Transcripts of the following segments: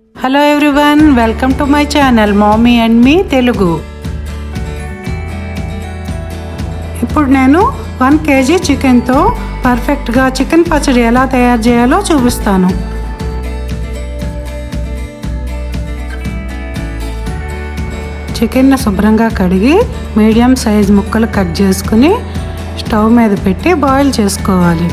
Hello everyone, welcome to my channel Mommy&me Telugu. ఇప్పుడు నేను 1 kg చికెన్తో పర్ఫెక్ట్గా చికెన్ పచ్చడి ఎలా తయారు చేయాలో చూపిస్తాను. చికెన్ని శుభ్రంగా కడిగి మీడియం సైజ్ ముక్కలు కట్ చేసుకుని స్టవ్ మీద పెట్టి బాయిల్ చేసుకోవాలి.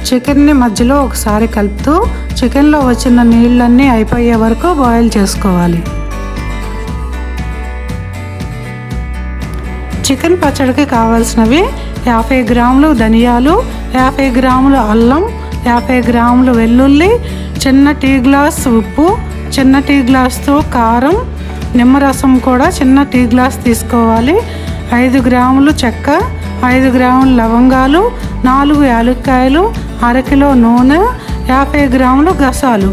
చికెన్ని మధ్యలో ఒకసారి కలుపుతూ చికెన్లో వచ్చిన నీళ్ళన్నీ అయిపోయే వరకు బాయిల్ చేసుకోవాలి. చికెన్ పచ్చడికి కావాల్సినవి 50 గ్రాములు ధనియాలు, 50 గ్రాములు అల్లం, 50 గ్రాములు వెల్లుల్లి, చిన్న టీ గ్లాస్ ఉప్పు, చిన్న టీ గ్లాస్తో కారం, నిమ్మరసం కూడా చిన్న టీ గ్లాస్ తీసుకోవాలి. 5 గ్రాములు చెక్క, 5 గ్రాములు లవంగాలు, 4 యాలక్కాయలు, అరకిలో నూనె, 50 గ్రాములు గసాలు.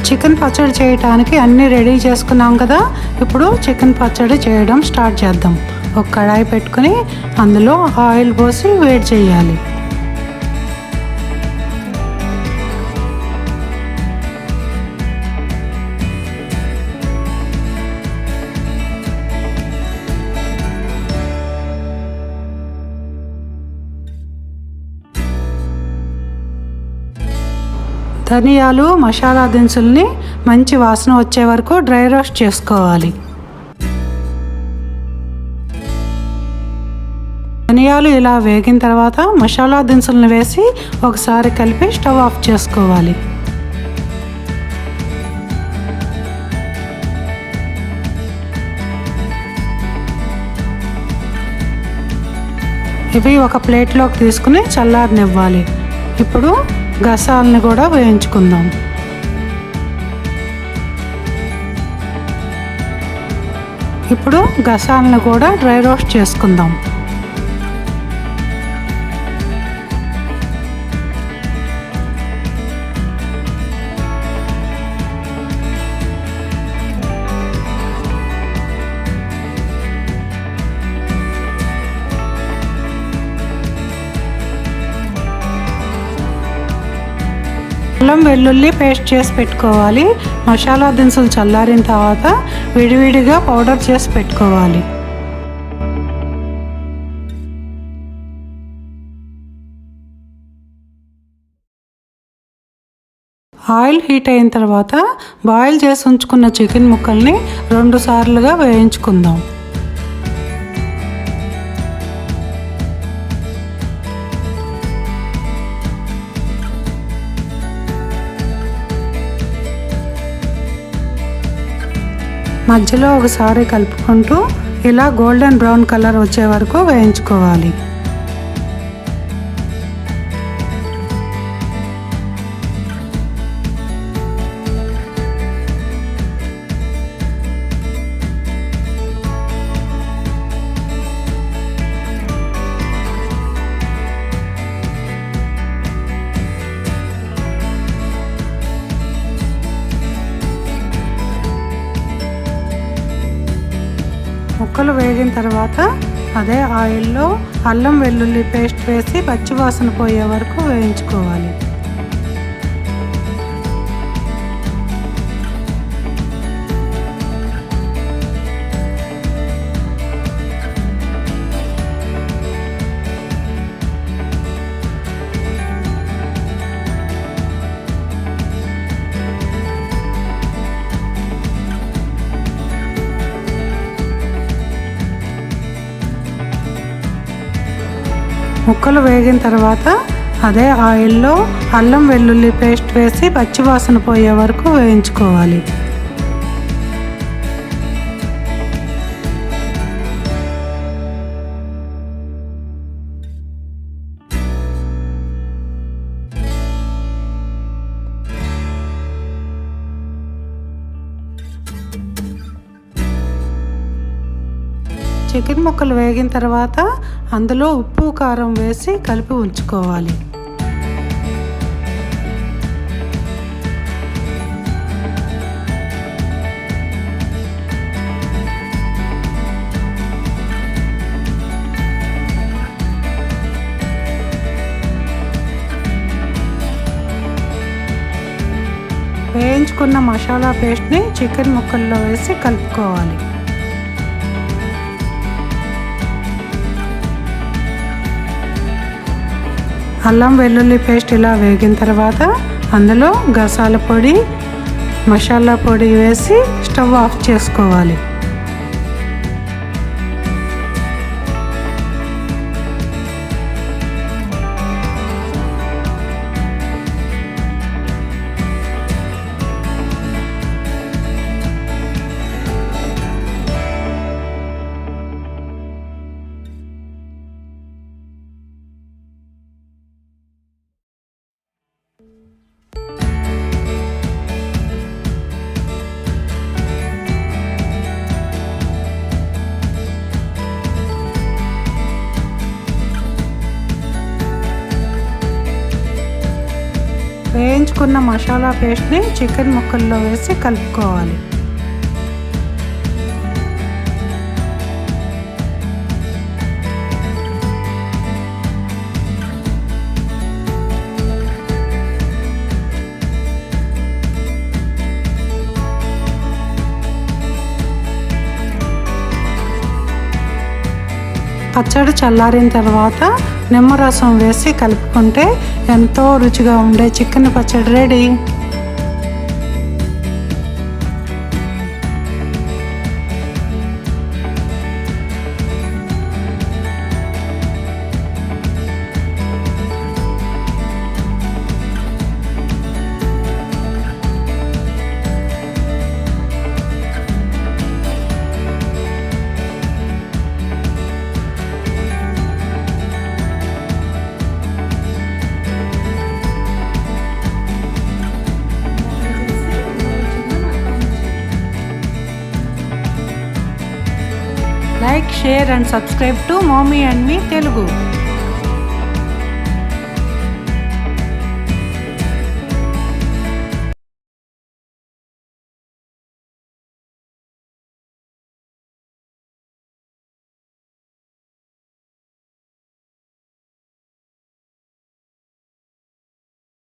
చికెన్ పచ్చడి చేయడానికి అన్నీ రెడీ చేసుకున్నాం కదా. ఇప్పుడు చికెన్ పచ్చడి చేయడం స్టార్ట్ చేద్దాం. ఒక కడాయి పెట్టుకుని అందులో ఆయిల్ పోసి వేడి చేయాలి. ధనియాలు, మసాలా దినుసుల్ని మంచి వాసన వచ్చే వరకు డ్రై రోస్ట్ చేసుకోవాలి. ధనియాలు ఇలా వేగిన తర్వాత మసాలా దినుసులను వేసి ఒకసారి కలిపి స్టవ్ ఆఫ్ చేసుకోవాలి. ఇవి ఒక ప్లేట్లోకి తీసుకుని చల్లారనివ్వాలి. ఇప్పుడు గసాలను కూడా వేయించుకుందాం. ఇప్పుడు గసాలను కూడా డ్రై రోస్ట్ చేసుకుందాం. అల్లం వెల్లుల్లి పేస్ట్ చేసి పెట్టుకోవాలి. మసాలా దినుసులు చల్లారిన తర్వాత విడివిడిగా పౌడర్ చేసి పెట్టుకోవాలి. ఆయిల్ హీట్ అయిన తర్వాత బాయిల్ చేసి ఉంచుకున్న చికెన్ ముక్కల్ని 2 సార్లుగా వేయించుకుందాం. మధ్యలో ఒకసారి కలుపుకుంటూ ఇలా గోల్డెన్ బ్రౌన్ కలర్ వచ్చే వరకు వేయించుకోవాలి. ముక్కలు వేగిన తర్వాత అదే ఆయిల్లో అల్లం వెల్లుల్లి పేస్ట్ వేసి పచ్చివాసన పోయే వరకు వేయించుకోవాలి. ముక్కలు వేగిన తర్వాత అదే ఆయిల్లో అల్లం వెల్లుల్లి పేస్ట్ వేసి పచ్చివాసన పోయే వరకు వేయించుకోవాలి. చికెన్ ముక్కలు వేగిన తర్వాత అందులో ఉప్పు కారం వేసి కలిపి ఉంచుకోవాలి. వేయించుకున్న మసాలా పేస్ట్ని చికెన్ ముక్కల్లో వేసి కలుపుకోవాలి. అల్లం వెల్లుల్లి పేస్ట్ ఇలా వేగిన తర్వాత అందులో గసాల పొడి, మసాలా పొడి వేసి స్టవ్ ఆఫ్ చేసుకోవాలి. వేయించుకున్న మసాలా పేస్ట్ని చికెన్ ముక్కల్లో వేసి కలుపుకోవాలి. పచ్చడి చల్లారిన తర్వాత నిమ్మరసం వేసి కలుపుకుంటే ఎంతో రుచిగా ఉండే చికెన్ పచ్చడి ready. Like, share and subscribe to Mommy and Me Telugu.